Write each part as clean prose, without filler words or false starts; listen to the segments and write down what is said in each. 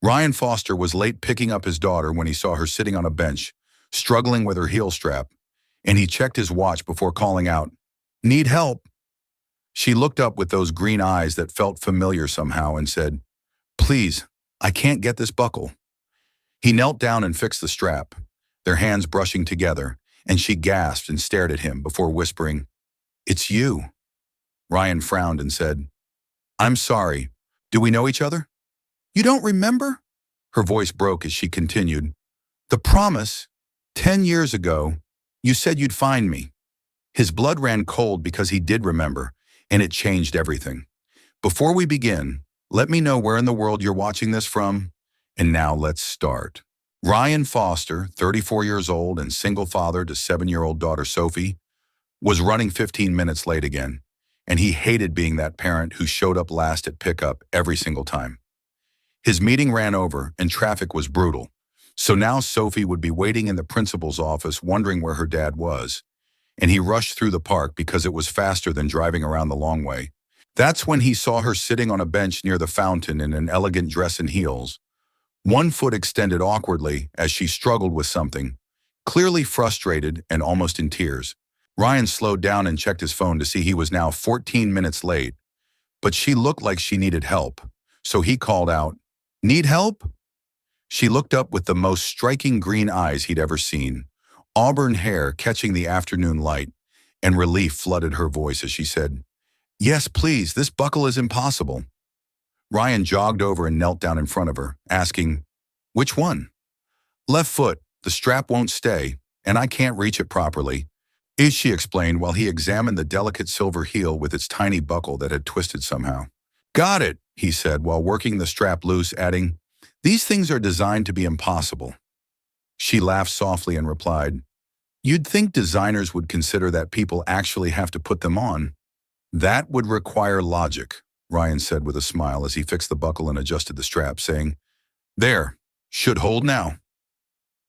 Ryan Foster was late picking up his daughter when he saw her sitting on a bench, struggling with her heel strap, and he checked his watch before calling out, "Need help?" She looked up with those green eyes that felt familiar somehow and said, "Please, I can't get this buckle." He knelt down and fixed the strap, their hands brushing together, and she gasped and stared at him before whispering, "It's you." Ryan frowned and said, "I'm sorry. Do we know each other?" "You don't remember?" Her voice broke as she continued, "The promise, 10 years ago, you said you'd find me." His blood ran cold because he did remember, and it changed everything. "Before we begin, let me know where in the world you're watching this from, and now let's start." Ryan Foster, 34 years old and single father to 7-year-old daughter Sophie, was running 15 minutes late again, and he hated being that parent who showed up last at pickup every single time. His meeting ran over and traffic was brutal, so now Sophie would be waiting in the principal's office wondering where her dad was, and he rushed through the park because it was faster than driving around the long way. That's when he saw her sitting on a bench near the fountain in an elegant dress and heels, one foot extended awkwardly as she struggled with something, clearly frustrated and almost in tears. Ryan slowed down and checked his phone to see he was now 14 minutes late, but she looked like she needed help, so he called out, "Need help?" She looked up with the most striking green eyes he'd ever seen, auburn hair catching the afternoon light, and relief flooded her voice as she said, "Yes, please, this buckle is impossible." Ryan jogged over and knelt down in front of her, asking, "Which one?" "Left foot, the strap won't stay, and I can't reach it properly," she explained while he examined the delicate silver heel with its tiny buckle that had twisted somehow. "Got it," he said while working the strap loose, adding, "These things are designed to be impossible." She laughed softly and replied, "You'd think designers would consider that people actually have to put them on." "That would require logic," Ryan said with a smile as he fixed the buckle and adjusted the strap, saying, "There, should hold now."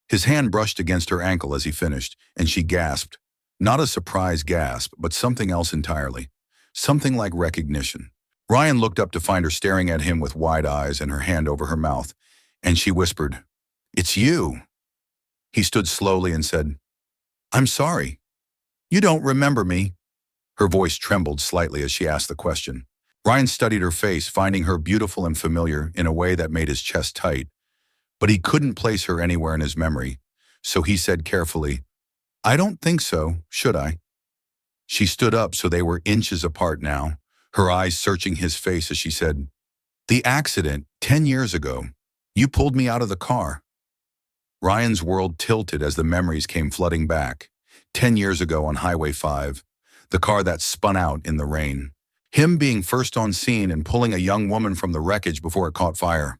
His hand brushed against her ankle as he finished, and she gasped, not a surprised gasp, but something else entirely, something like recognition. Ryan looked up to find her staring at him with wide eyes and her hand over her mouth, and she whispered, "It's you." He stood slowly and said, "I'm sorry. You don't remember me?" Her voice trembled slightly as she asked the question. Ryan studied her face, finding her beautiful and familiar in a way that made his chest tight, but he couldn't place her anywhere in his memory, so he said carefully, "I don't think so, should I?" She stood up so they were inches apart now, her eyes searching his face as she said, "The accident, 10 years ago. You pulled me out of the car." Ryan's world tilted as the memories came flooding back. 10 years ago on Highway 5, the car that spun out in the rain. Him being first on scene and pulling a young woman from the wreckage before it caught fire.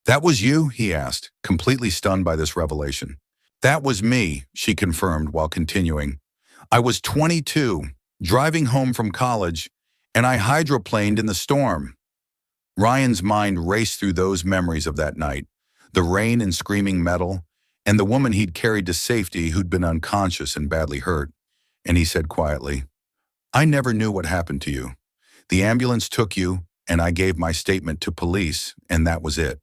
"That was you?" he asked, completely stunned by this revelation. "That was me," she confirmed while continuing. "I was 22, driving home from college, and I hydroplaned in the storm." Ryan's mind raced through those memories of that night, the rain and screaming metal, and the woman he'd carried to safety who'd been unconscious and badly hurt. And he said quietly, "I never knew what happened to you. The ambulance took you, and I gave my statement to police, and that was it.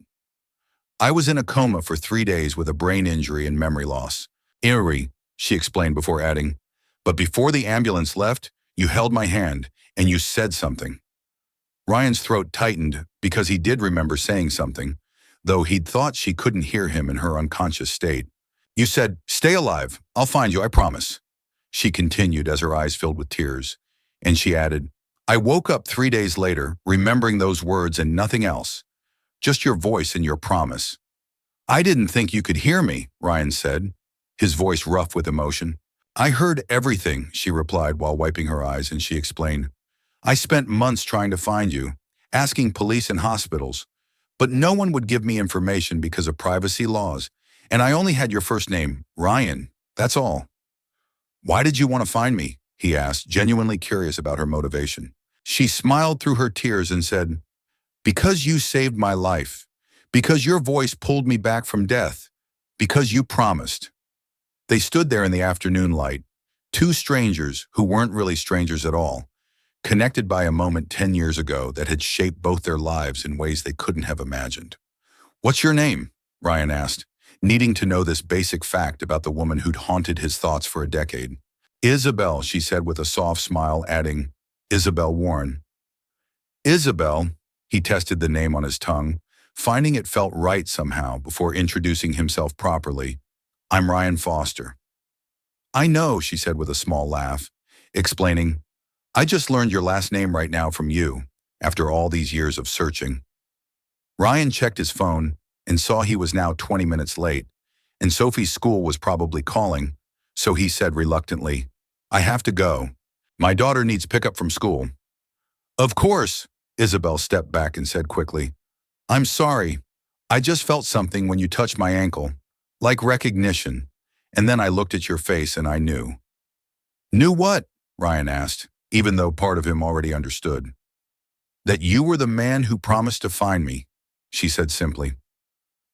I was in a coma for 3 days with a brain injury and memory loss. Eerie," she explained before adding, "but before the ambulance left, you held my hand, and you said something." Ryan's throat tightened because he did remember saying something, though he'd thought she couldn't hear him in her unconscious state. "You said, 'Stay alive. I'll find you, I promise.'" She continued as her eyes filled with tears, and she added, "I woke up 3 days later, remembering those words and nothing else. Just your voice and your promise." "I didn't think you could hear me," Ryan said, his voice rough with emotion. "I heard everything," she replied while wiping her eyes, and she explained, "I spent months trying to find you, asking police and hospitals, but no one would give me information because of privacy laws, and I only had your first name, Ryan, that's all." "Why did you want to find me?" he asked, genuinely curious about her motivation. She smiled through her tears and said, "Because you saved my life, because your voice pulled me back from death, because you promised." They stood there in the afternoon light, two strangers who weren't really strangers at all, connected by a moment 10 years ago that had shaped both their lives in ways they couldn't have imagined. What's your name? Ryan asked, needing to know this basic fact about the woman who'd haunted his thoughts for a decade. Isabel, she said with a soft smile, adding, Isabel Warren. Isabel, he tested the name on his tongue, finding it felt right somehow before introducing himself properly. I'm Ryan Foster. I know, she said with a small laugh, explaining, I just learned your last name right now from you, after all these years of searching. Ryan checked his phone and saw he was now 20 minutes late, and Sophie's school was probably calling, so he said reluctantly, I have to go. My daughter needs pickup from school. Of course, Isabel stepped back and said quickly, I'm sorry. I just felt something when you touched my ankle, like recognition, and then I looked at your face and I knew. Knew what? Ryan asked, even though part of him already understood. That you were the man who promised to find me, she said simply.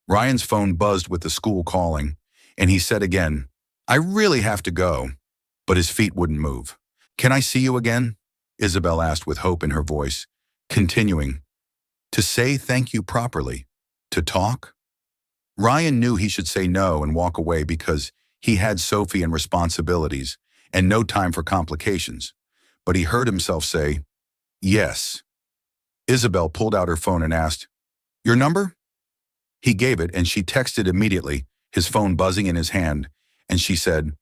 Ryan's phone buzzed with the school calling, and he said again, I really have to go, but his feet wouldn't move. Can I see you again? Isabel asked with hope in her voice, continuing, to say thank you properly, to talk? Ryan knew he should say no and walk away because he had Sophie and responsibilities and no time for complications, but he heard himself say, yes. Isabel pulled out her phone and asked, your number? He gave it and she texted immediately, his phone buzzing in his hand, and she said,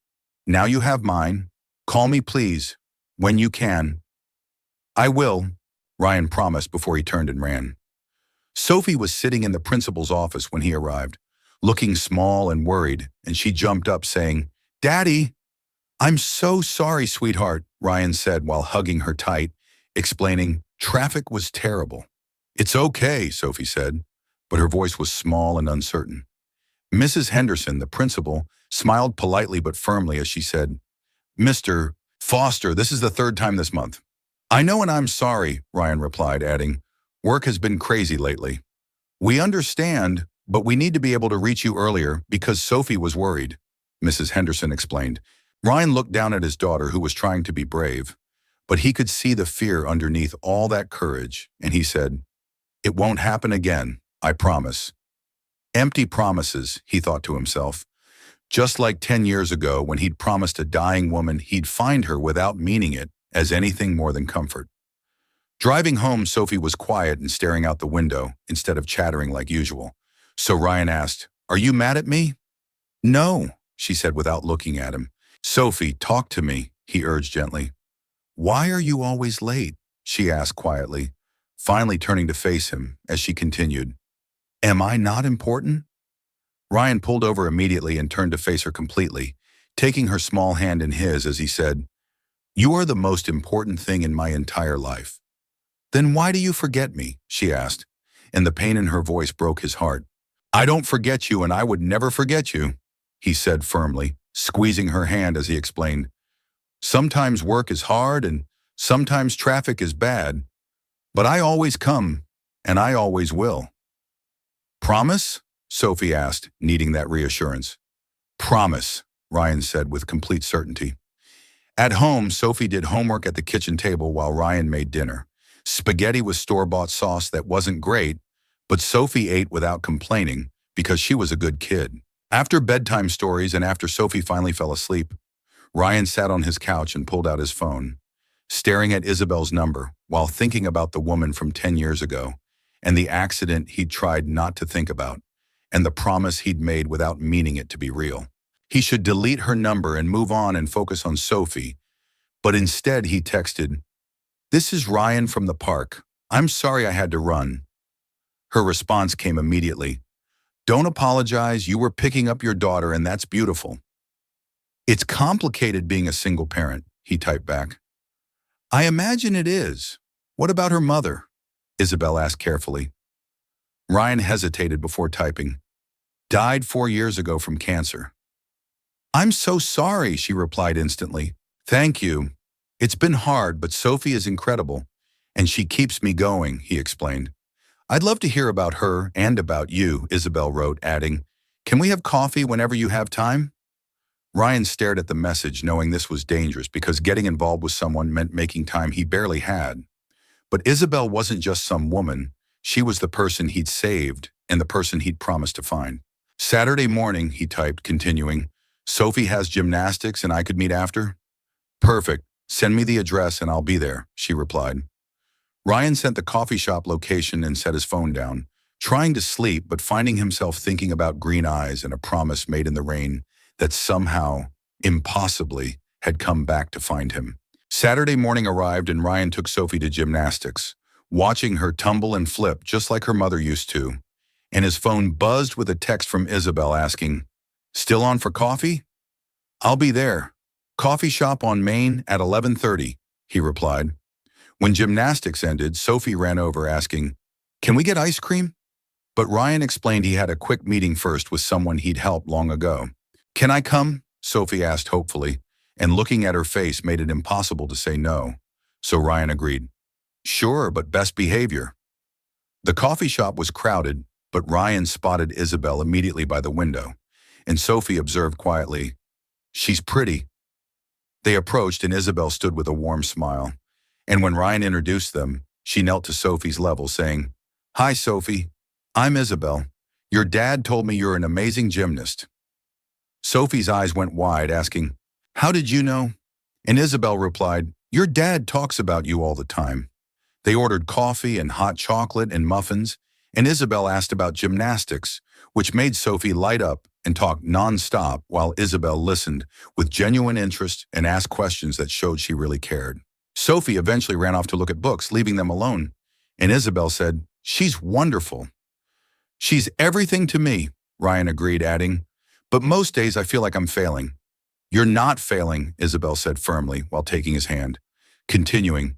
now you have mine. Call me please, when you can. I will, Ryan promised before he turned and ran. Sophie was sitting in the principal's office when he arrived, looking small and worried, and she jumped up saying, Daddy! I'm so sorry, sweetheart, Ryan said while hugging her tight, explaining, traffic was terrible. It's okay, Sophie said, but her voice was small and uncertain. Mrs. Henderson, the principal, smiled politely but firmly as she said, Mr. Foster, this is the third time this month. I know and I'm sorry, Ryan replied, adding, work has been crazy lately. We understand, but we need to be able to reach you earlier because Sophie was worried, Mrs. Henderson explained. Ryan looked down at his daughter, who was trying to be brave, but he could see the fear underneath all that courage, and he said, it won't happen again, I promise. Empty promises, he thought to himself. Just like 10 years ago when he'd promised a dying woman he'd find her without meaning it as anything more than comfort. Driving home, Sophie was quiet and staring out the window instead of chattering like usual. So Ryan asked, are you mad at me? No, she said without looking at him. Sophie, talk to me, he urged gently. Why are you always late? She asked quietly, finally turning to face him as she continued. Am I not important? Ryan pulled over immediately and turned to face her completely, taking her small hand in his as he said, you are the most important thing in my entire life. Then why do you forget me? She asked, and the pain in her voice broke his heart. I don't forget you and I would never forget you, he said firmly, squeezing her hand as he explained. Sometimes work is hard and sometimes traffic is bad, but I always come and I always will. Promise? Sophie asked, needing that reassurance. Promise, Ryan said with complete certainty. At home, Sophie did homework at the kitchen table while Ryan made dinner. Spaghetti with store-bought sauce that wasn't great, but Sophie ate without complaining because she was a good kid. After bedtime stories and after Sophie finally fell asleep, Ryan sat on his couch and pulled out his phone, staring at Isabel's number while thinking about the woman from 10 years ago and the accident he'd tried not to think about and the promise he'd made without meaning it to be real. He should delete her number and move on and focus on Sophie, but instead he texted, This is Ryan from the park. I'm sorry I had to run. Her response came immediately. Don't apologize, you were picking up your daughter and that's beautiful. It's complicated being a single parent, he typed back. I imagine it is. What about her mother? Isabel asked carefully. Ryan hesitated before typing. Died 4 years ago from cancer. I'm so sorry, she replied instantly. Thank you. It's been hard, but Sophie is incredible, and she keeps me going, he explained. I'd love to hear about her and about you, Isabel wrote, adding, Can we have coffee whenever you have time? Ryan stared at the message, knowing this was dangerous because getting involved with someone meant making time he barely had. But Isabel wasn't just some woman, she was the person he'd saved and the person he'd promised to find. Saturday morning, he typed, continuing, Sophie has gymnastics and I could meet after? Perfect. Send me the address and I'll be there, she replied. Ryan sent the coffee shop location and set his phone down, trying to sleep but finding himself thinking about green eyes and a promise made in the rain that somehow, impossibly, had come back to find him. Saturday morning arrived and Ryan took Sophie to gymnastics, watching her tumble and flip just like her mother used to. And his phone buzzed with a text from Isabel asking, Still on for coffee? I'll be there. Coffee shop on Main at 11:30, he replied. When gymnastics ended, Sophie ran over asking, Can we get ice cream? But Ryan explained he had a quick meeting first with someone he'd helped long ago. Can I come? Sophie asked hopefully, and looking at her face made it impossible to say no. So Ryan agreed. Sure, but best behavior. The coffee shop was crowded, but Ryan spotted Isabel immediately by the window, and Sophie observed quietly, She's pretty. They approached and Isabel stood with a warm smile, and when Ryan introduced them, she knelt to Sophie's level saying, Hi Sophie, I'm Isabel. Your dad told me you're an amazing gymnast. Sophie's eyes went wide asking, How did you know? And Isabel replied, Your dad talks about you all the time. They ordered coffee and hot chocolate and muffins, and Isabel asked about gymnastics, which made Sophie light up and talk non-stop while Isabel listened with genuine interest and asked questions that showed she really cared. Sophie eventually ran off to look at books, leaving them alone, and Isabel said, She's wonderful. She's everything to me, Ryan agreed, adding, But most days I feel like I'm failing. You're not failing, Isabel said firmly while taking his hand, continuing,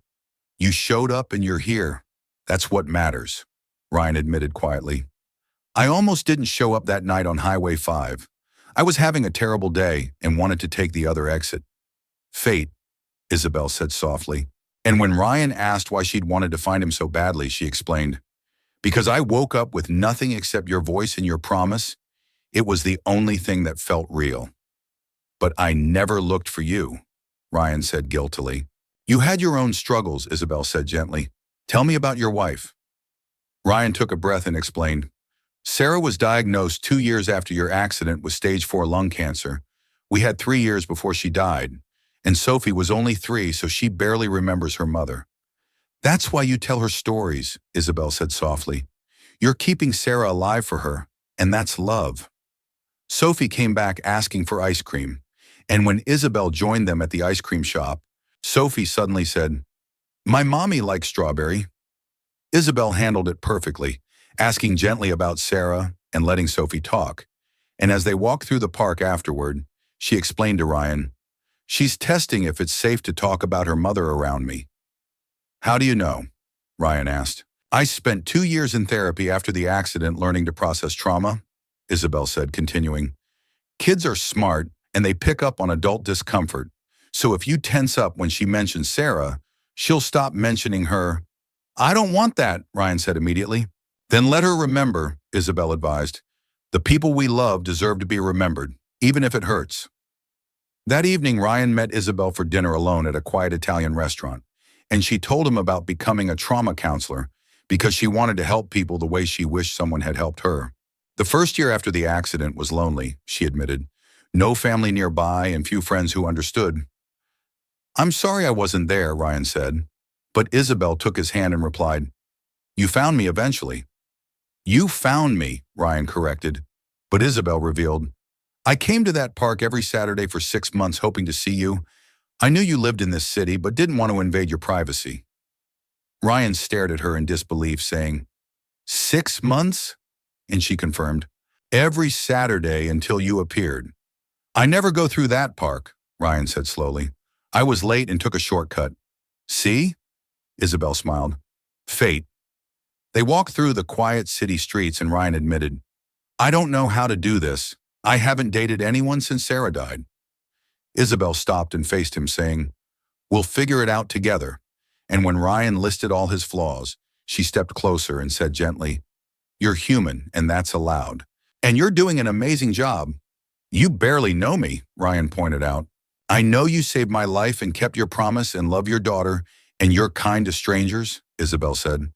You showed up and you're here. That's what matters, Ryan admitted quietly. I almost didn't show up that night on Highway 5. I was having a terrible day and wanted to take the other exit. Fate, Isabel said softly. And when Ryan asked why she'd wanted to find him so badly, she explained, Because I woke up with nothing except your voice and your promise. It was the only thing that felt real. But I never looked for you, Ryan said guiltily. You had your own struggles, Isabel said gently. Tell me about your wife. Ryan took a breath and explained, Sarah was diagnosed 2 years after your accident with stage 4 lung cancer. We had 3 years before she died, and Sophie was only 3, so she barely remembers her mother. That's why you tell her stories, Isabel said softly. You're keeping Sarah alive for her, and that's love. Sophie came back asking for ice cream, and when Isabel joined them at the ice cream shop, Sophie suddenly said, My mommy likes strawberry. Isabel handled it perfectly, asking gently about Sarah and letting Sophie talk. And as they walked through the park afterward, she explained to Ryan, She's testing if it's safe to talk about her mother around me. How do you know? Ryan asked. I spent 2 years in therapy after the accident learning to process trauma, Isabel said, continuing. Kids are smart and they pick up on adult discomfort. So if you tense up when she mentions Sarah, she'll stop mentioning her. I don't want that, Ryan said immediately. Then let her remember, Isabel advised. The people we love deserve to be remembered, even if it hurts. That evening, Ryan met Isabel for dinner alone at a quiet Italian restaurant, and she told him about becoming a trauma counselor because she wanted to help people the way she wished someone had helped her. The first year after the accident was lonely, she admitted. No family nearby and few friends who understood. I'm sorry I wasn't there, Ryan said. But Isabel took his hand and replied, You found me eventually. You found me, Ryan corrected. But Isabel revealed, I came to that park every Saturday for 6 months hoping to see you. I knew you lived in this city, but didn't want to invade your privacy. Ryan stared at her in disbelief, saying, 6 months? And she confirmed, Every Saturday until you appeared. I never go through that park, Ryan said slowly. I was late and took a shortcut. See? Isabel smiled. Fate. They walked through the quiet city streets and Ryan admitted, I don't know how to do this. I haven't dated anyone since Sarah died. Isabel stopped and faced him, saying, We'll figure it out together. And when Ryan listed all his flaws, she stepped closer and said gently, You're human, and that's allowed. And you're doing an amazing job. You barely know me, Ryan pointed out. I know you saved my life and kept your promise and love your daughter, and you're kind to strangers, Isabel said.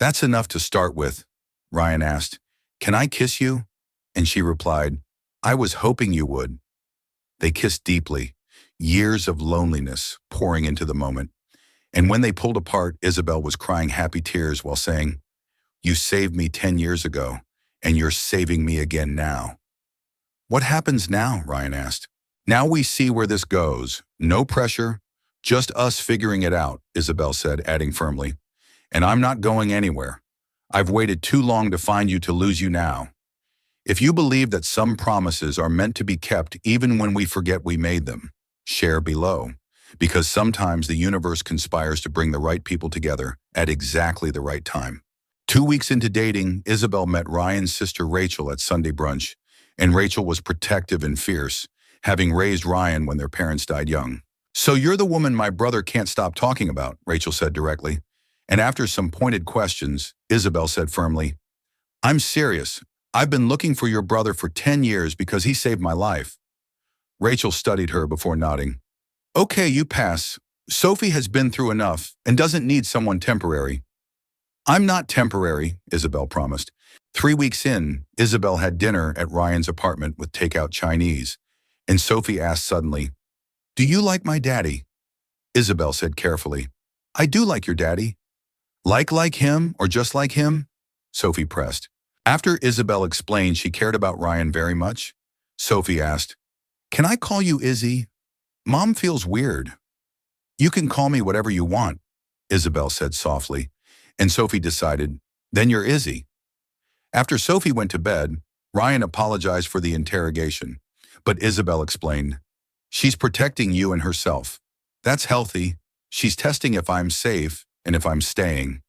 That's enough to start with, Ryan asked, "Can I kiss you?" And she replied, "I was hoping you would." They kissed deeply, years of loneliness pouring into the moment. And when they pulled apart, Isabel was crying happy tears while saying, "You saved me 10 years ago, and you're saving me again now." "What happens now?" Ryan asked. "Now we see where this goes. No pressure, just us figuring it out," Isabel said, adding firmly, "And I'm not going anywhere. I've waited too long to find you to lose you now. If you believe that some promises are meant to be kept even when we forget we made them, share below. Because sometimes the universe conspires to bring the right people together at exactly the right time. 2 weeks into dating, Isabel met Ryan's sister Rachel at Sunday brunch, and Rachel was protective and fierce, having raised Ryan when their parents died young. "So you're the woman my brother can't stop talking about," Rachel said directly. And after some pointed questions, Isabel said firmly, "I'm serious. I've been looking for your brother for 10 years because he saved my life." Rachel studied her before nodding. "Okay, you pass. Sophie has been through enough and doesn't need someone temporary." "I'm not temporary," Isabel promised. 3 weeks in, Isabel had dinner at Ryan's apartment with takeout Chinese, and Sophie asked suddenly, "Do you like my daddy?" Isabel said carefully, "I do like your daddy." Like him or just like him?" Sophie pressed. After Isabel explained she cared about Ryan very much, Sophie asked, "Can I call you Izzy? Mom feels weird." "You can call me whatever you want," Isabel said softly, and Sophie decided, "Then you're Izzy." After Sophie went to bed, Ryan apologized for the interrogation, but Isabel explained, "She's protecting you and herself. That's healthy. She's testing if I'm safe and if I'm staying."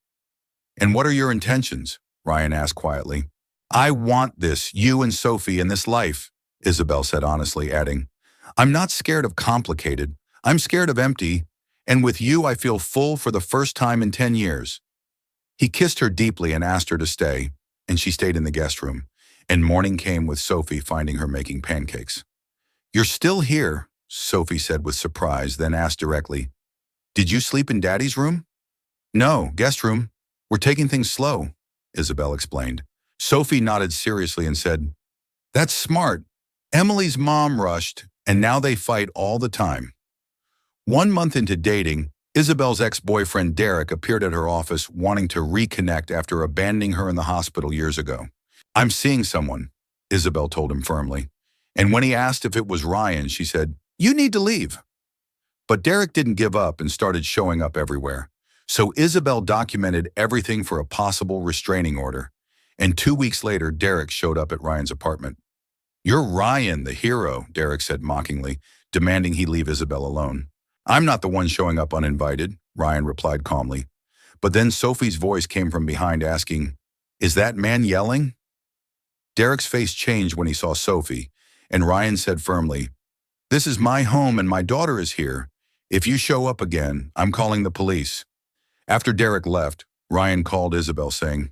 "And what are your intentions?" Ryan asked quietly. "I want this, you and Sophie, in this life," Isabel said honestly, adding, "I'm not scared of complicated. I'm scared of empty, and with you I feel full for the first time in 10 years. He kissed her deeply and asked her to stay, and she stayed in the guest room, and morning came with Sophie finding her making pancakes. "You're still here," Sophie said with surprise, then asked directly, "Did you sleep in Daddy's room?" "No, guest room. We're taking things slow," Isabel explained. Sophie nodded seriously and said, "That's smart. Emily's mom rushed, and now they fight all the time." 1 month into dating, Isabel's ex-boyfriend Derek appeared at her office wanting to reconnect after abandoning her in the hospital years ago. "I'm seeing someone," Isabel told him firmly. And when he asked if it was Ryan, she said, "You need to leave." But Derek didn't give up and started showing up everywhere. So Isabel documented everything for a possible restraining order. And 2 weeks later, Derek showed up at Ryan's apartment. "You're Ryan, the hero," Derek said mockingly, demanding he leave Isabel alone. "I'm not the one showing up uninvited," Ryan replied calmly. But then Sophie's voice came from behind asking, "Is that man yelling?" Derek's face changed when he saw Sophie, and Ryan said firmly, "This is my home and my daughter is here. If you show up again, I'm calling the police." After Derek left, Ryan called Isabel saying,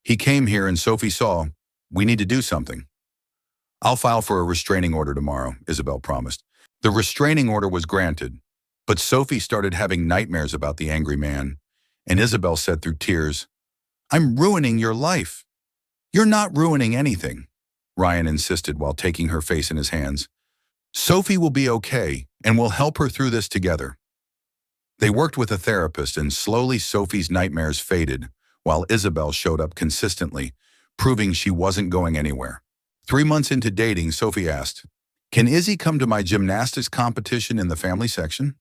"He came here and Sophie saw. We need to do something." "I'll file for a restraining order tomorrow," Isabel promised. The restraining order was granted, but Sophie started having nightmares about the angry man, and Isabel said through tears, "I'm ruining your life." "You're not ruining anything," Ryan insisted while taking her face in his hands. "Sophie will be okay, and we'll help her through this together." They worked with a therapist, and slowly Sophie's nightmares faded, while Isabel showed up consistently, proving she wasn't going anywhere. 3 months into dating, Sophie asked, "Can Izzy come to my gymnastics competition in the family section?"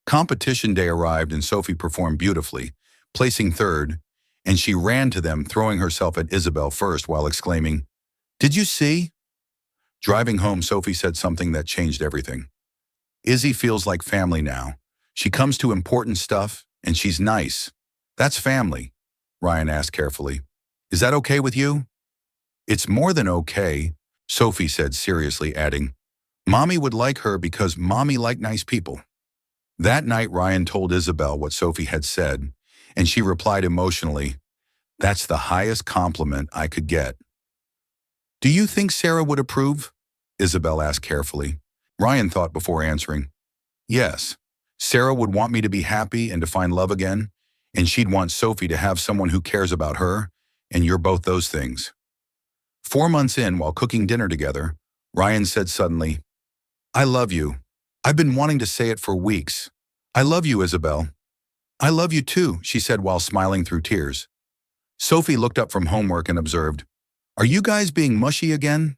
Competition day arrived and Sophie performed beautifully, placing third, and she ran to them, throwing herself at Isabel first while exclaiming, "Did you see?" Driving home, Sophie said something that changed everything. "Izzy feels like family now. She comes to important stuff, and she's nice. That's family," Ryan asked carefully. "Is that okay with you?" "It's more than okay," Sophie said seriously, adding, "Mommy would like her because Mommy liked nice people." That night, Ryan told Isabel what Sophie had said, and she replied emotionally, "That's the highest compliment I could get." "Do you think Sarah would approve?" Isabel asked carefully. Ryan thought before answering, "Yes. Sarah would want me to be happy and to find love again, and she'd want Sophie to have someone who cares about her, and you're both those things." 4 months in, while cooking dinner together, Ryan said suddenly, "I love you. I've been wanting to say it for weeks. I love you, Isabel." "I love you too," she said while smiling through tears. Sophie looked up from homework and observed, "Are you guys being mushy again?"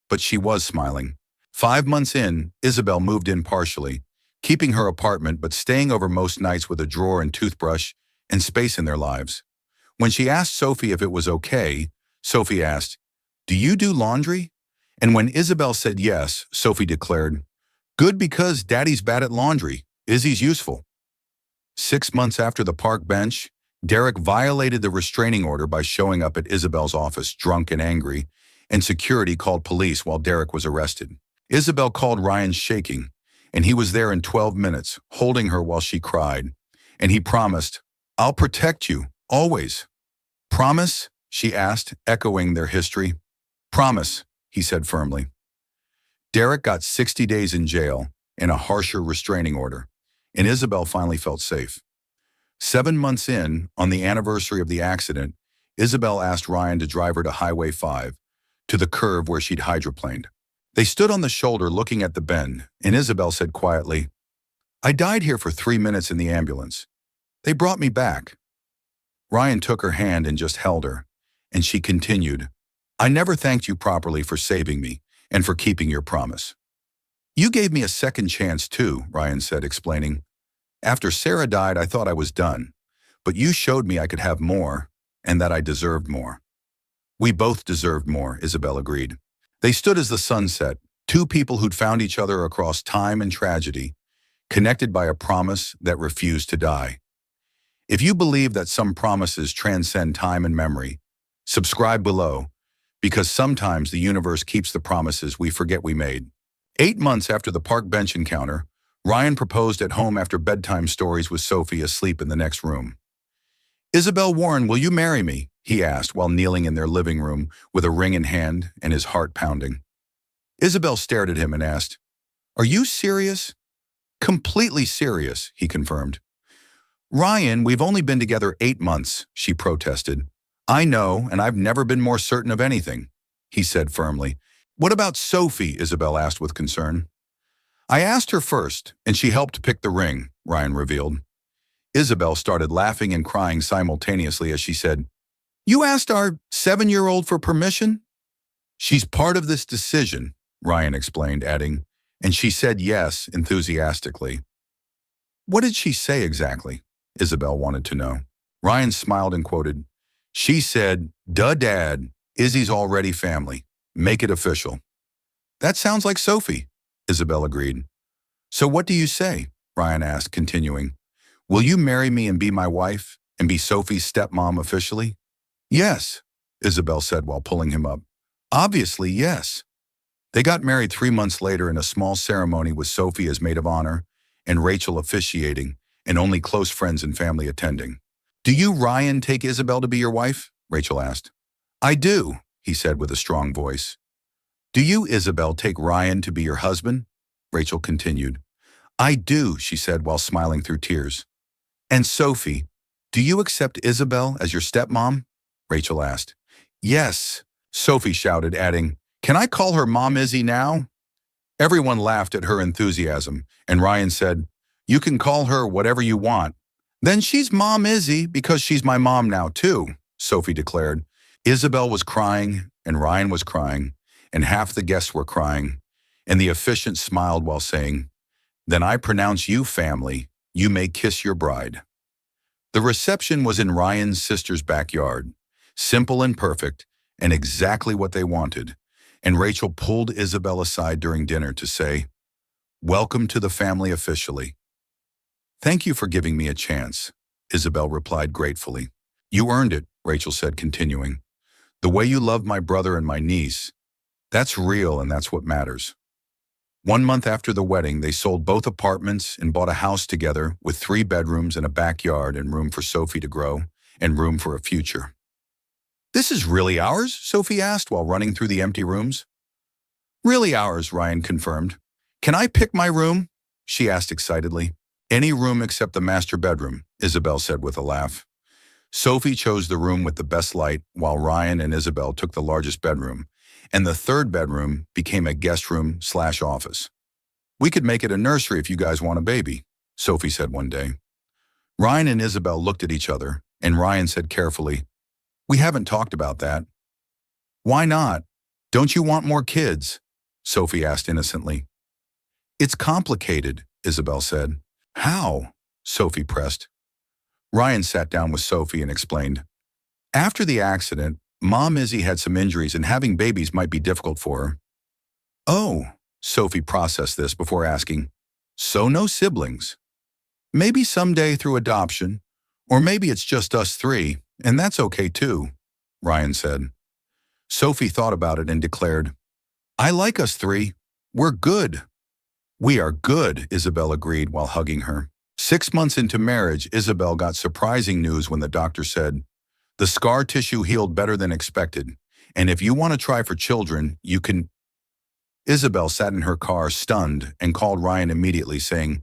But she was smiling. 5 months in, Isabel moved in partially, keeping her apartment but staying over most nights with a drawer and toothbrush and space in their lives. When she asked Sophie if it was okay, Sophie asked, "Do you do laundry?" And when Isabel said yes, Sophie declared, "Good, because Daddy's bad at laundry. Izzy's useful." 6 months after the park bench, Derek violated the restraining order by showing up at Isabel's office drunk and angry, and security called police while Derek was arrested. Isabel called Ryan shaking, and he was there in 12 minutes, holding her while she cried. And he promised, "I'll protect you, always." "Promise?" she asked, echoing their history. "Promise," he said firmly. Derek got 60 days in jail and a harsher restraining order, and Isabel finally felt safe. 7 months in, on the anniversary of the accident, Isabel asked Ryan to drive her to Highway 5, to the curve where she'd hydroplaned. They stood on the shoulder looking at the bend, and Isabel said quietly, "I died here for 3 minutes in the ambulance. They brought me back." Ryan took her hand and just held her, and she continued, "I never thanked you properly for saving me and for keeping your promise." "You gave me a second chance too," Ryan said, explaining. "After Sarah died, I thought I was done, but you showed me I could have more and that I deserved more." "We both deserved more," Isabel agreed. They stood as the sun set, two people who'd found each other across time and tragedy, connected by a promise that refused to die. If you believe that some promises transcend time and memory, subscribe below, because sometimes the universe keeps the promises we forget we made. 8 months after the park bench encounter, Ryan proposed at home after bedtime stories with Sophie asleep in the next room. "Isabel Warren, will you marry me?" he asked while kneeling in their living room with a ring in hand and his heart pounding. Isabel stared at him and asked, "Are you serious?" "Completely serious," he confirmed. "Ryan, we've only been together 8 months, she protested. "I know, and I've never been more certain of anything," he said firmly. "What about Sophie?" Isabel asked with concern. "I asked her first, and she helped pick the ring," Ryan revealed. Isabel started laughing and crying simultaneously as she said, "You asked our 7-year-old for permission?" "She's part of this decision," Ryan explained, adding, "and she said yes," enthusiastically. "What did she say exactly?" Isabel wanted to know. Ryan smiled and quoted, "She said, 'Duh, Dad, Izzy's already family. Make it official.'" "That sounds like Sophie," Isabel agreed. "So what do you say?" Ryan asked, continuing. "Will you marry me and be my wife, and be Sophie's stepmom officially?" "Yes," Isabel said while pulling him up. "Obviously, yes." They got married 3 months later in a small ceremony with Sophie as maid of honor and Rachel officiating, and only close friends and family attending. "Do you, Ryan, take Isabel to be your wife?" Rachel asked. "I do," he said with a strong voice. "Do you, Isabel, take Ryan to be your husband?" Rachel continued. "I do," she said while smiling through tears. "And Sophie, do you accept Isabel as your stepmom?" Rachel asked. "Yes," Sophie shouted, adding, "Can I call her Mom Izzy now?" Everyone laughed at her enthusiasm, and Ryan said, "You can call her whatever you want." "Then she's Mom Izzy because she's my mom now too," Sophie declared. Isabel was crying, and Ryan was crying, and half the guests were crying, and the officiant smiled while saying, "Then I pronounce you family. You may kiss your bride." The reception was in Ryan's sister's backyard, simple and perfect, and exactly what they wanted, and Rachel pulled Isabel aside during dinner to say, "Welcome to the family officially." "Thank you for giving me a chance," Isabel replied gratefully. "You earned it," Rachel said, continuing. "The way you love my brother and my niece, that's real, and that's what matters." 1 month after the wedding, they sold both apartments and bought a house together with 3 bedrooms and a backyard and room for Sophie to grow and room for a future. "This is really ours?" Sophie asked while running through the empty rooms. "Really ours," Ryan confirmed. "Can I pick my room?" she asked excitedly. "Any room except the master bedroom," Isabel said with a laugh. Sophie chose the room with the best light, while Ryan and Isabel took the largest bedroom, and the third bedroom became a guest room/office. "We could make it a nursery if you guys want a baby," Sophie said one day. Ryan and Isabel looked at each other, and Ryan said carefully, "We haven't talked about that." "Why not? Don't you want more kids?" Sophie asked innocently. "It's complicated," Isabel said. "How?" Sophie pressed. Ryan sat down with Sophie and explained. "After the accident, Mom Izzy had some injuries and having babies might be difficult for her." "Oh," Sophie processed this before asking, "so no siblings? Maybe someday through adoption, or maybe it's just us three, and that's okay too," Ryan said. Sophie thought about it and declared, "I like us three. We're good." "We are good," Isabel agreed while hugging her. 6 months into marriage, Isabel got surprising news when the doctor said, "The scar tissue healed better than expected, and if you want to try for children, you can." Isabel sat in her car stunned and called Ryan immediately saying,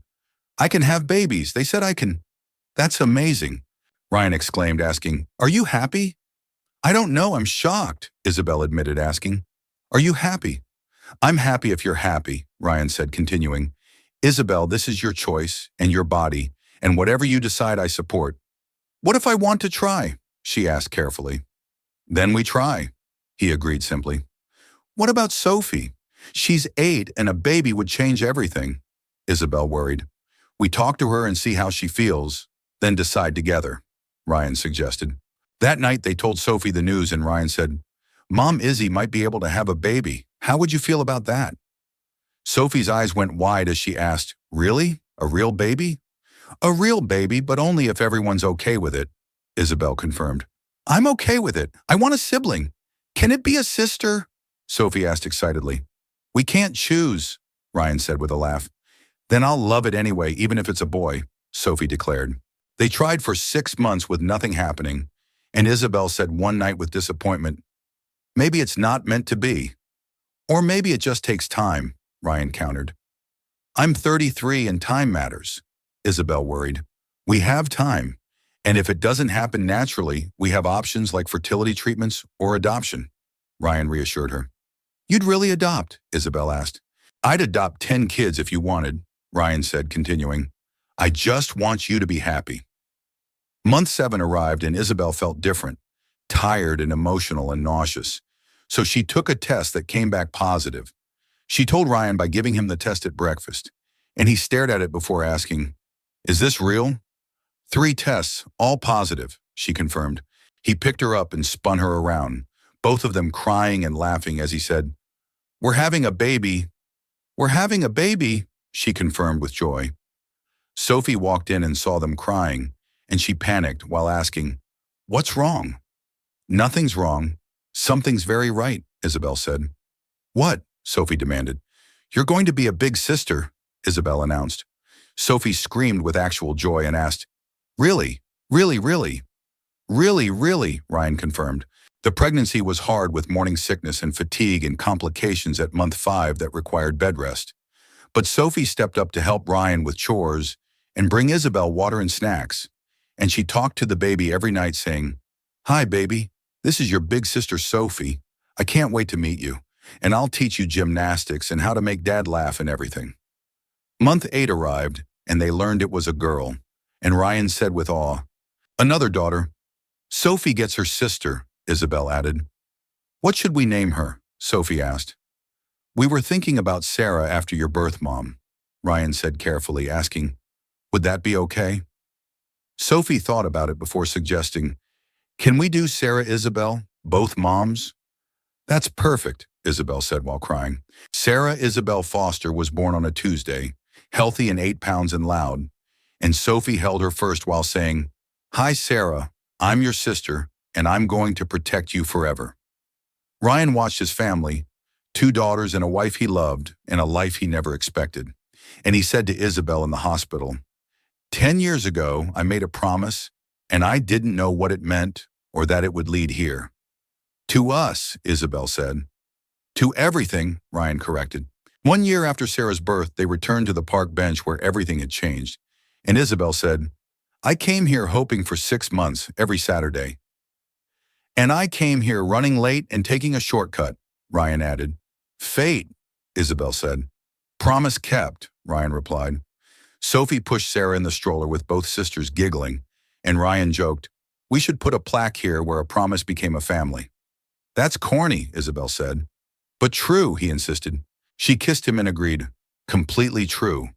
"I can have babies. They said I can." "That's amazing," Ryan exclaimed, asking, "Are you happy?" "I don't know. I'm shocked," Isabel admitted, asking, "Are you happy?" "I'm happy if you're happy," Ryan said, continuing, "Isabel, this is your choice and your body, and whatever you decide I support." "What if I want to try?" she asked carefully. "Then we try," he agreed simply. "What about Sophie? She's 8 and a baby would change everything," Isabel worried. "We talk to her and see how she feels, then decide together," Ryan suggested. That night they told Sophie the news and Ryan said, "Mom Izzy might be able to have a baby. How would you feel about that?" Sophie's eyes went wide as she asked, "Really? A real baby?" "A real baby, but only if everyone's okay with it," Isabel confirmed. "I'm okay with it. I want a sibling. Can it be a sister?" Sophie asked excitedly. "We can't choose," Ryan said with a laugh. "Then I'll love it anyway, even if it's a boy," Sophie declared. They tried for 6 months with nothing happening, and Isabel said one night with disappointment, "Maybe it's not meant to be." "Or maybe it just takes time," Ryan countered. "I'm 33 and time matters," Isabel worried. "We have time, and if it doesn't happen naturally, we have options like fertility treatments or adoption," Ryan reassured her. "You'd really adopt?" Isabel asked. "I'd adopt 10 kids if you wanted," Ryan said, continuing. "I just want you to be happy." Month 7 arrived and Isabel felt different, tired and emotional and nauseous. So she took a test that came back positive. She told Ryan by giving him the test at breakfast, and he stared at it before asking, "Is this real?" "3 tests, all positive," she confirmed. He picked her up and spun her around, both of them crying and laughing as he said, "We're having a baby." "We're having a baby," she confirmed with joy. Sophie walked in and saw them crying, and she panicked while asking, "What's wrong?" "Nothing's wrong. Something's very right," Isabel said. "What?" Sophie demanded. "You're going to be a big sister," Isabel announced. Sophie screamed with actual joy and asked, "Really? Really, really?" "Really, really," Ryan confirmed. The pregnancy was hard with morning sickness and fatigue and complications at month 5 that required bed rest. But Sophie stepped up to help Ryan with chores and bring Isabel water and snacks. And she talked to the baby every night saying, "Hi, baby. This is your big sister Sophie. I can't wait to meet you. And I'll teach you gymnastics and how to make Dad laugh and everything." Month 8 arrived, and they learned it was a girl. And Ryan said with awe, "Another daughter." "Sophie gets her sister," Isabel added. "What should we name her?" Sophie asked. "We were thinking about Sarah after your birth, Mom," Ryan said carefully, asking, "Would that be okay?" Sophie thought about it before suggesting, "Can we do Sarah Isabel, both moms?" "That's perfect," Isabel said while crying. Sarah Isabel Foster was born on a Tuesday, healthy and 8 pounds and loud, and Sophie held her first while saying, "Hi, Sarah, I'm your sister, and I'm going to protect you forever." Ryan watched his family, 2 daughters and a wife he loved, and a life he never expected. And he said to Isabel in the hospital, 10 years ago, I made a promise, and I didn't know what it meant or that it would lead here." "To us," Isabel said. "To everything," Ryan corrected. 1 year after Sarah's birth, they returned to the park bench where everything had changed. And Isabel said, I came here hoping for 6 months every Saturday. And I came here running late and taking a shortcut, Ryan added. Fate, Isabel said. Promise kept, Ryan replied. Sophie pushed Sarah in the stroller with both sisters giggling, and Ryan joked, we should put a plaque here where a promise became a family. That's corny, Isabel said. But true, he insisted. She kissed him and agreed, completely true.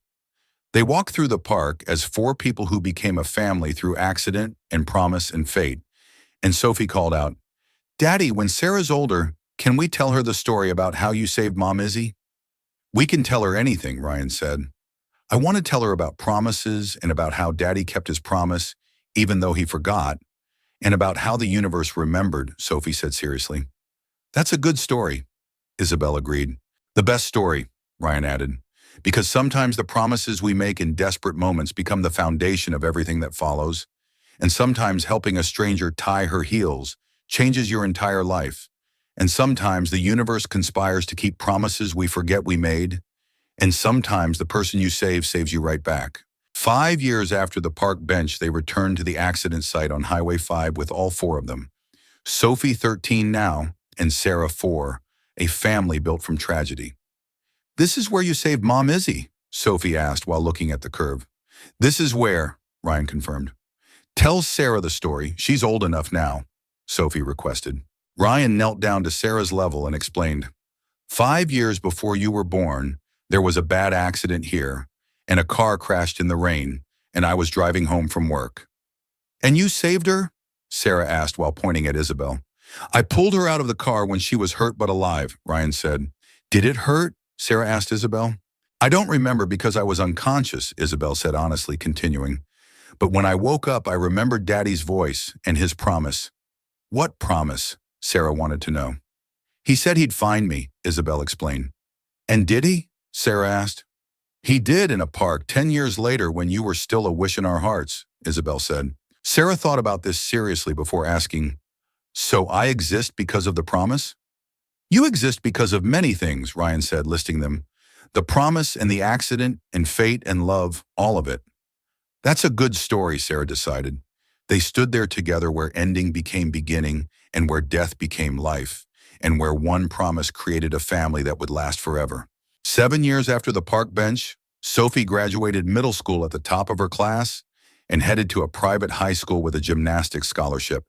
They walked through the park as four people who became a family through accident and promise and fate. And Sophie called out, Daddy, when Sarah's older, can we tell her the story about how you saved Mom Izzy? We can tell her anything, Ryan said. I want to tell her about promises and about how Daddy kept his promise, even though he forgot, and about how the universe remembered, Sophie said seriously. That's a good story, Isabel agreed. The best story, Ryan added, because sometimes the promises we make in desperate moments become the foundation of everything that follows, and sometimes helping a stranger tie her heels changes your entire life, and sometimes the universe conspires to keep promises we forget we made, and sometimes the person you save saves you right back. 5 years after the park bench, they returned to the accident site on Highway 5 with all four of them. Sophie, 13 now, and Sarah, 4, a family built from tragedy. This is where you saved Mom Izzy? Sophie asked while looking at the curve. This is where, Ryan confirmed. Tell Sarah the story. She's old enough now, Sophie requested. Ryan knelt down to Sarah's level and explained. 5 years before you were born, there was a bad accident here, and a car crashed in the rain, and I was driving home from work. And you saved her? Sarah asked while pointing at Isabel. I pulled her out of the car when she was hurt but alive, Ryan said. Did it hurt? Sarah asked Isabel. I don't remember because I was unconscious, Isabel said honestly, continuing. But when I woke up, I remembered Daddy's voice and his promise. What promise? Sarah wanted to know. He said he'd find me, Isabel explained. And did he? Sarah asked. He did in a park 10 years later when you were still a wish in our hearts, Isabel said. Sarah thought about this seriously before asking, so I exist because of the promise? You exist because of many things, Ryan said, listing them. The promise and the accident and fate and love, all of it. That's a good story, Sarah decided. They stood there together where ending became beginning and where death became life, and where one promise created a family that would last forever. 7 years after the park bench, Sophie graduated middle school at the top of her class and headed to a private high school with a gymnastics scholarship.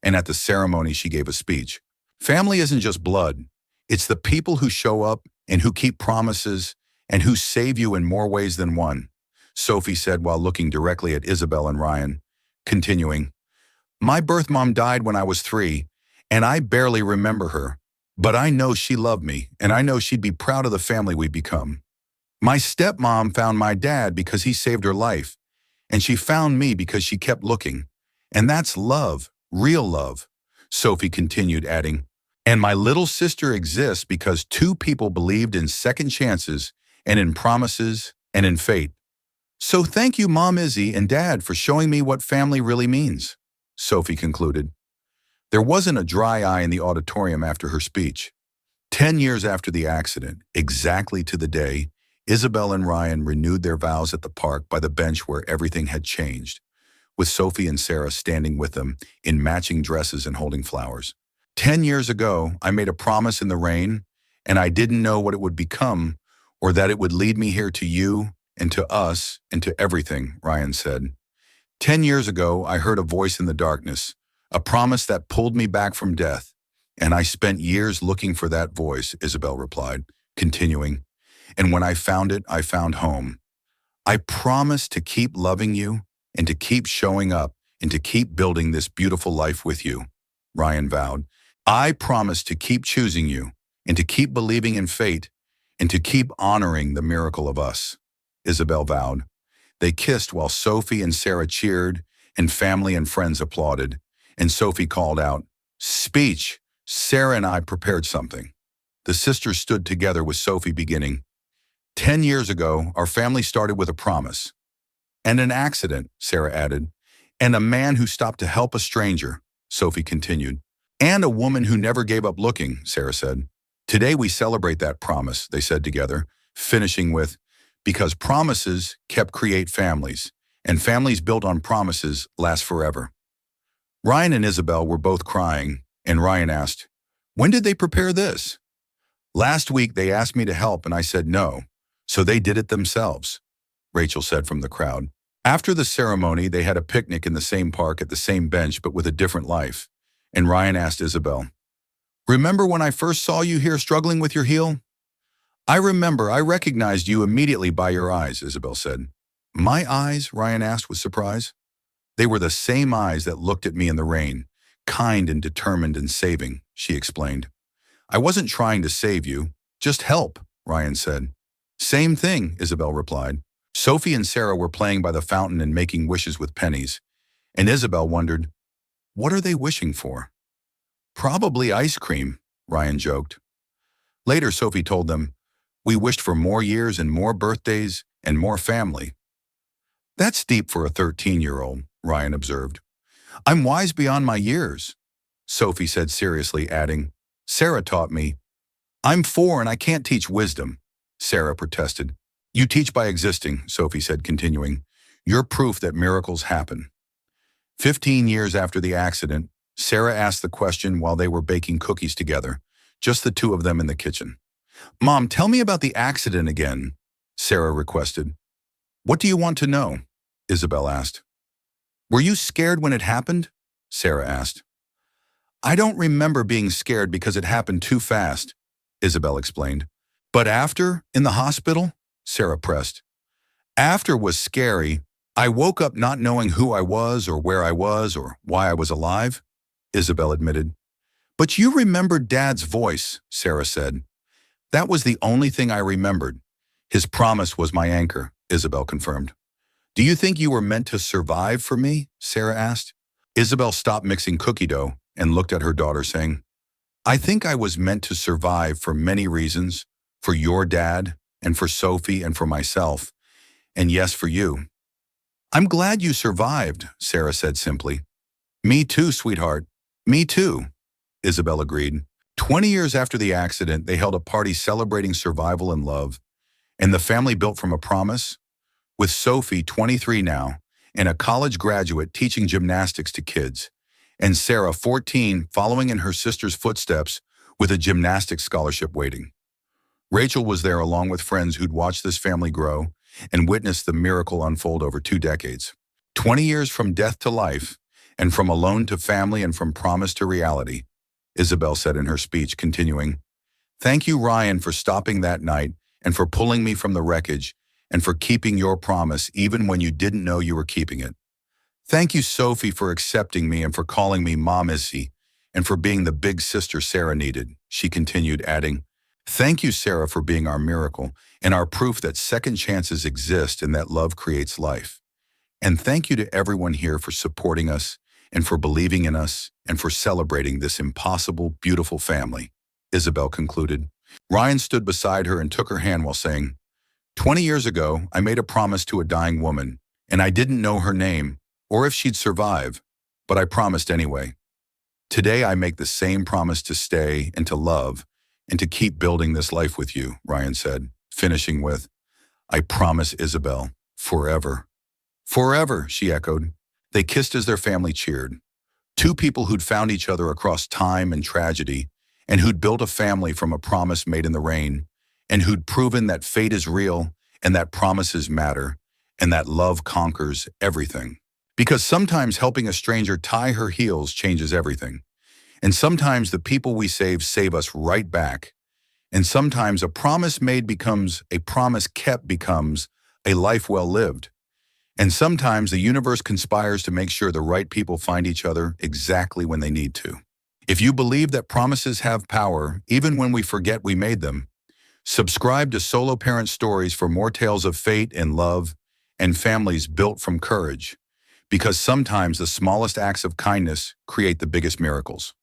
And at the ceremony, she gave a speech. Family isn't just blood. It's the people who show up and who keep promises and who save you in more ways than one, Sophie said while looking directly at Isabel and Ryan, continuing, my birth mom died when I was 3, and I barely remember her. But I know she loved me, and I know she'd be proud of the family we'd become. My stepmom found my dad because he saved her life, and she found me because she kept looking. And that's love, real love, Sophie continued, adding, and my little sister exists because 2 people believed in second chances and in promises and in fate. So thank you, Mom Izzy and Dad, for showing me what family really means, Sophie concluded. There wasn't a dry eye in the auditorium after her speech. 10 years after the accident, exactly to the day, Isabel and Ryan renewed their vows at the park by the bench where everything had changed, with Sophie and Sarah standing with them in matching dresses and holding flowers. 10 years ago, I made a promise in the rain, and I didn't know what it would become or that it would lead me here to you and to us and to everything, Ryan said. 10 years ago, I heard a voice in the darkness, a promise that pulled me back from death, and I spent years looking for that voice, Isabel replied, continuing, and when I found it, I found home. I promise to keep loving you and to keep showing up and to keep building this beautiful life with you, Ryan vowed. I promise to keep choosing you and to keep believing in fate and to keep honoring the miracle of us, Isabel vowed. They kissed while Sophie and Sarah cheered and family and friends applauded, and Sophie called out, speech, Sarah and I prepared something. The sisters stood together with Sophie beginning. 10 years ago, our family started with a promise. And an accident, Sarah added. And a man who stopped to help a stranger, Sophie continued. And a woman who never gave up looking, Sarah said. Today we celebrate that promise, they said together, finishing with, because promises kept create families, and families built on promises last forever. Ryan and Isabel were both crying, and Ryan asked, "When did they prepare this?" "Last week they asked me to help and I said no, so they did it themselves," Rachel said from the crowd. After the ceremony, they had a picnic in the same park at the same bench but with a different life, and Ryan asked Isabel, "Remember when I first saw you here struggling with your heel?" "I remember. I recognized you immediately by your eyes," Isabel said. "My eyes?" Ryan asked with surprise. "They were the same eyes that looked at me in the rain, kind and determined and saving," she explained. "I wasn't trying to save you, just help," Ryan said. "Same thing," Isabel replied. Sophie and Sarah were playing by the fountain and making wishes with pennies, and Isabel wondered, what are they wishing for? "Probably ice cream," Ryan joked. Later, Sophie told them, "We wished for more years and more birthdays and more family." "That's deep for a 13-year-old, Ryan observed. "I'm wise beyond my years," Sophie said seriously, adding, "Sarah taught me." "I'm 4 and I can't teach wisdom," Sarah protested. "You teach by existing," Sophie said, continuing. "You're proof that miracles happen." 15 years after the accident, Sarah asked the question while they were baking cookies together, just the two of them in the kitchen. "Mom, tell me about the accident again," Sarah requested. "What do you want to know?" Isabel asked. "Were you scared when it happened?" Sarah asked. "I don't remember being scared because it happened too fast," Isabel explained. "But after, in the hospital?" Sarah pressed. "After was scary. I woke up not knowing who I was or where I was or why I was alive," Isabel admitted. "But you remembered Dad's voice," Sarah said. "That was the only thing I remembered. His promise was my anchor," Isabel confirmed. "Do you think you were meant to survive for me?" Sarah asked. Isabel stopped mixing cookie dough and looked at her daughter, saying, "I think I was meant to survive for many reasons, for your dad, and for Sophie, and for myself, and yes, for you." "I'm glad you survived," Sarah said simply. "Me too, sweetheart. Me too," Isabel agreed. 20 years after the accident, they held a party celebrating survival and love, and the family built from a promise, with Sophie, 23 now, and a college graduate teaching gymnastics to kids, and Sarah, 14, following in her sister's footsteps with a gymnastics scholarship waiting. Rachel was there along with friends who'd watched this family grow and witnessed the miracle unfold over 2 decades. 20 years from death to life, and from alone to family and from promise to reality, Isabel said in her speech, continuing, "Thank you, Ryan, for stopping that night and for pulling me from the wreckage and for keeping your promise even when you didn't know you were keeping it. Thank you, Sophie, for accepting me and for calling me Mom Issy and for being the big sister Sarah needed," she continued, adding, "Thank you, Sarah, for being our miracle and our proof that second chances exist and that love creates life. And thank you to everyone here for supporting us and for believing in us and for celebrating this impossible, beautiful family," Isabel concluded. Ryan stood beside her and took her hand while saying, "20 years ago, I made a promise to a dying woman, and I didn't know her name or if she'd survive, but I promised anyway. Today, I make the same promise to stay and to love and to keep building this life with you," Ryan said, finishing with, "I promise, Isabel, forever." "Forever," she echoed. They kissed as their family cheered. 2 people who'd found each other across time and tragedy, and who'd built a family from a promise made in the rain, and who'd proven that fate is real and that promises matter, and that love conquers everything. Because sometimes helping a stranger tie her heels changes everything. And sometimes the people we save us right back. And sometimes a promise made becomes a promise kept becomes a life well lived. And sometimes the universe conspires to make sure the right people find each other exactly when they need to. If you believe that promises have power, even when we forget we made them, subscribe to Solo Parent Stories for more tales of fate and love and families built from courage. Because sometimes the smallest acts of kindness create the biggest miracles.